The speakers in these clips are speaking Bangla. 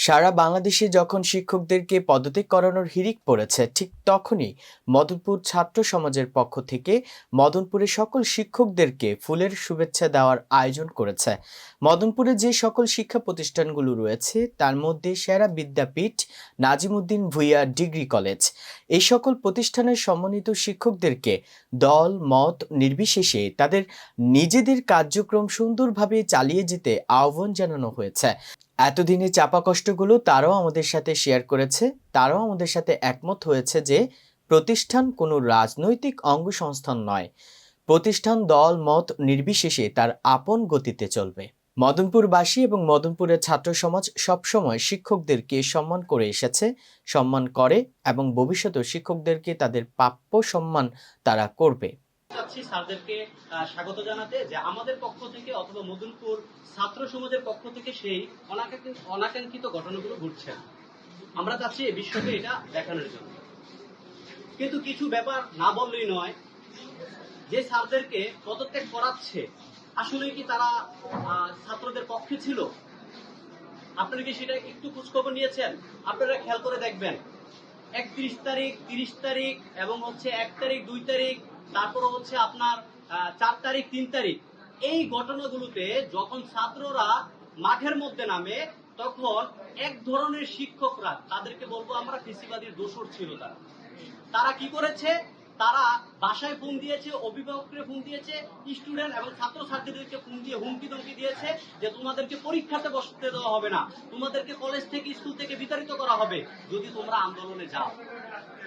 সারা বাংলাদেশে যখন শিক্ষকদেরকে পদত্যাগ করানোর হিড়িক পড়েছে, ঠিক তখনই মদনপুর ছাত্র সমাজের পক্ষ থেকে মদনপুরের সকল শিক্ষকদেরকে ফুলের শুভেচ্ছা দেওয়ার আয়োজন করেছে। মদনপুরে যে সকল শিক্ষা প্রতিষ্ঠানগুলো রয়েছে তার মধ্যে সেরা বিদ্যাপীঠ, নাজিমুদ্দিন ভূঁইয়া ডিগ্রি কলেজ, এই সকল প্রতিষ্ঠানের সম্মানিত শিক্ষকদেরকে দল মত নির্বিশেষে তাদের নিজেদের কার্যক্রম সুন্দরভাবে চালিয়ে যেতে আহ্বান জানানো হয়েছে। এতদিনের চাপা কষ্টগুলো তারাও আমাদের সাথে শেয়ার করেছে, তারাও আমাদের সাথে একমত হয়েছে যে প্রতিষ্ঠান কোনো রাজনৈতিক অঙ্গসংস্থান নয়, প্রতিষ্ঠান দল মত নির্বিশেষে তার আপন গতিতে চলবে। মদনপুরবাসী এবং মদনপুরের ছাত্র সমাজ সবসময় শিক্ষকদেরকে সম্মান করে এসেছে, সম্মান করে এবং ভবিষ্যতেও শিক্ষকদেরকে তাদের প্রাপ্য সম্মান তারা করবে। চাচ্ছি স্যারদেরকে স্বাগত জানাতে যে আমাদের পক্ষ থেকে অথবা মদনপুর ছাত্র সমাজের পক্ষ থেকে সেই অনাকাঙ্ক্ষিত ঘটনাগুলো ঘটছে। আমরা চাচ্ছি বিশ্বকে এটা দেখানোর জন্য। কিন্তু কিছু ব্যাপার না বললেই নয়, যে স্যারদেরকে পদত্যাগ করাচ্ছে আসলে কি তারা ছাত্রদের পক্ষে ছিল? আপনারা কি সেটা একটু খোঁজখবর নিয়েছেন? আপনারা খেয়াল করে দেখবেন 31 তারিখ, 30 তারিখ এবং 1 তারিখ, 2 তারিখ, তারপরে আপনার 4 তারিখ, 3 তারিখ, এই ঘটনাগুলোতে যখন ছাত্ররা মাঠের মধ্যে নামে তখন এক ধরনের শিক্ষকরা, তাদেরকে বলবো আমরা ফেসিবাদীর দোসর ছিল। তারা কি করেছে? তারা বাসায় ফোন দিয়েছে, অভিভাবককে ফোন দিয়েছে, স্টুডেন্ট এবং ছাত্রছাত্রীদেরকে ফোন দিয়ে হুমকি ধমকি দিয়েছে যে তোমাদেরকে পরীক্ষাতে বসতে দেওয়া হবে না, তোমাদেরকে কলেজ থেকে স্কুল থেকে বিতাড়িত করা হবে যদি তোমরা আন্দোলনে যাও।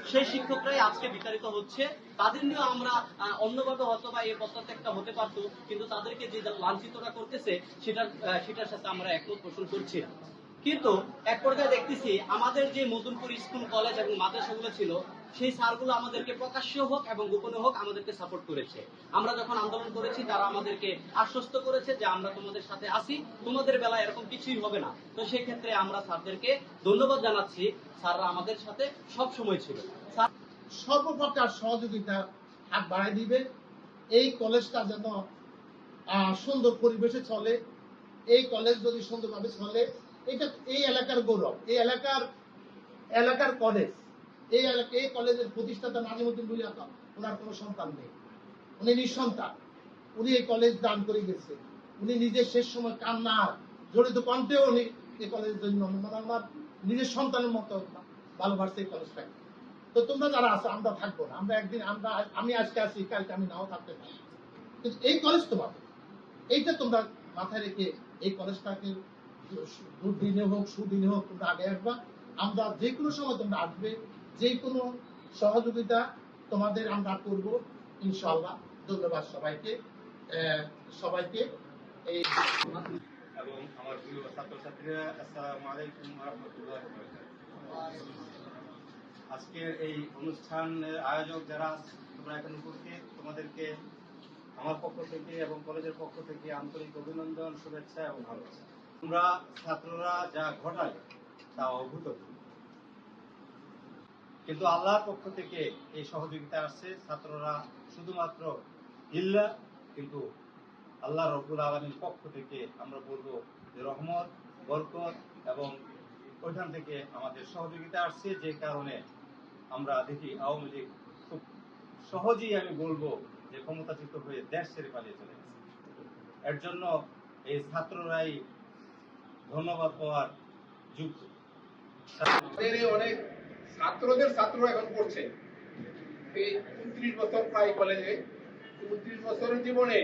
সেই শিক্ষকরাই আজকে বিতাড়িত হচ্ছে। তাদের নিয়ে আমরা অন্যভাবে হয়তো বা এই পদত্যাগটা হতে পারতো, কিন্তু তাদেরকে যে লাঞ্ছিতরা করতেছে সেটার সাথে আমরা একমত পোষণ করছি না। কিন্তু এক পর্যায়ে দেখতেছি আমাদের যে মদনপুর স্কুল কলেজ এবং মাদ্রাসাগুলো ছিল, সেই স্যারগুলো আমাদেরকে প্রকাশ্য হোক এবং গোপনে হোক আমাদেরকে সাপোর্ট করেছে। আমরা যখন আন্দোলন করেছি তারা আমাদেরকে আশ্বস্ত করেছে যে আমরা তোমাদের সাথে আছি, তোমাদের বেলায় এরকম কিছুই হবে না। তো সেই ক্ষেত্রে আমরা স্যারদেরকে ধন্যবাদ জানাচ্ছি, স্যাররা আমাদের সাথে সব সময় ছিল। সর্বপ্রকার সহযোগিতা হাত বাড়াই দিবে। এই কলেজটা যেন সুন্দর পরিবেশে চলে, এই কলেজ যদি সুন্দরভাবে চলে, এটা এই এলাকার গৌরব, এই এলাকার কলেজ, এই কলেজের প্রতিষ্ঠাতা নাজিমুদ্দিন ভূঁইয়া, ওনার কোনো সন্তান নেই, উনি নিঃসন্তান। উনি এই কলেজ দান করে গেছে। উনি নিজের শেষ সময় কান্না জড়িত কণ্ঠেও উনি এই কলেজের জন্য আমার নিজের সন্তানের মতো ভালোবাসছে এই কলেজটাকে। তো তোমরা যারা আছো, আমরা থাকবো না, আমরা একদিন আমি আজকে আছি, কালকে আমি নাও থাকতে পারি, কিন্তু এই কলেজ তো পাবো। এইটা তোমরা মাথায় রেখে এই কলেজটাকে দুর্দিনে হোক সুদিনে হোক তোমরা আগে আসবা। আমরা যে কোনো সময় তোমরা আসবে, যে কোনো সহযোগিতা তোমাদের আমরা করব ইনশাআল্লাহ। ধন্যবাদ সবাইকে। এই এবং আমার প্রিয় ছাত্রছাত্রীরা, আসসালামু আলাইকুম ওয়া রাহমাতুল্লাহি ওয়া বারাকাতুহু। আজকের এই অনুষ্ঠানের আয়োজক যারা তোমরা এখানে উপস্থিত, তোমাদেরকে আমার পক্ষ থেকে এবং কলেজের পক্ষ থেকে আন্তরিক অভিনন্দন, শুভেচ্ছা এবং ভালোবাসা। তোমরা ছাত্ররা যা ঘটায় তা অভূতপূর্ব, কিন্তু আল্লাহর পক্ষ থেকে এই সহযোগিতা আসছে। ছাত্ররা শুধুমাত্র ইল্লা, কিন্তু আল্লাহ রব্বুল আলামিনের পক্ষ থেকে আমরা বলবো যে রহমত, বরকত এবং ওইখান থেকে আমাদের সহযোগিতা আসছে, যে কারণে আমরা দেখি আওয়ামী লীগ খুব সহজেই, আমি বলবো যে ক্ষমতাচ্যুত হয়ে দেশ ছেড়ে পালিয়ে চলে গেছে। এর জন্য এই ছাত্ররাই ধন্যবাদ পাওয়ার যোগ্য। অনেক ছাত্ররা এখন পড়ছে এই 29 বছর প্রায় কলেজে। 29 বছরের জীবনে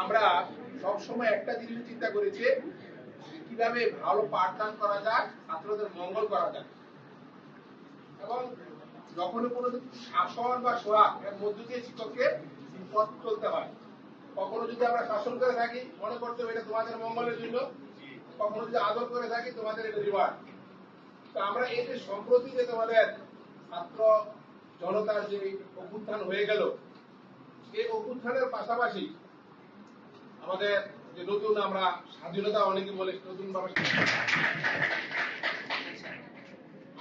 আমরা সবসময় একটা জিনিস চিন্তা করেছি, কিভাবে ভালো পাঠদান করা যায়, ছাত্রদের মঙ্গল করা যায়। এবং যখনই কোনো শাসন বা সোহাগ এর মধ্য দিয়ে শিক্ষককে পথ চলতে হয়। কখনো যদি আমরা শাসন করে থাকি, মনে করতে হবে এটা তোমাদের মঙ্গলের জন্য, কখনো যদি আদর করে থাকি, তোমাদের এটা রিওয়ার্ড। তো আমরা এই যে সম্প্রতি যে তোমাদের ছাত্র জনতার যে অভ্যুত্থান হয়ে গেল, এই অভ্যুত্থানের পাশাপাশি আমাদের যে নতুন আমরা স্বাধীনতা, অনেকে বলে নতুন ভাবে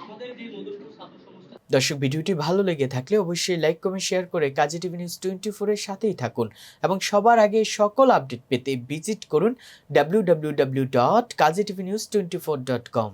আমাদের যে মদনপুর ছাত্র সমাজ। দর্শক, ভিডিওটি ভালো লেগে থাকলে অবশ্যই লাইক কমেন্ট শেয়ার করে কাজী টিভি নিউজ 24 এর সাথেই থাকুন এবং সবার আগে সকল আপডেট পেতে ভিজিট করুন www.kazitv news24.com।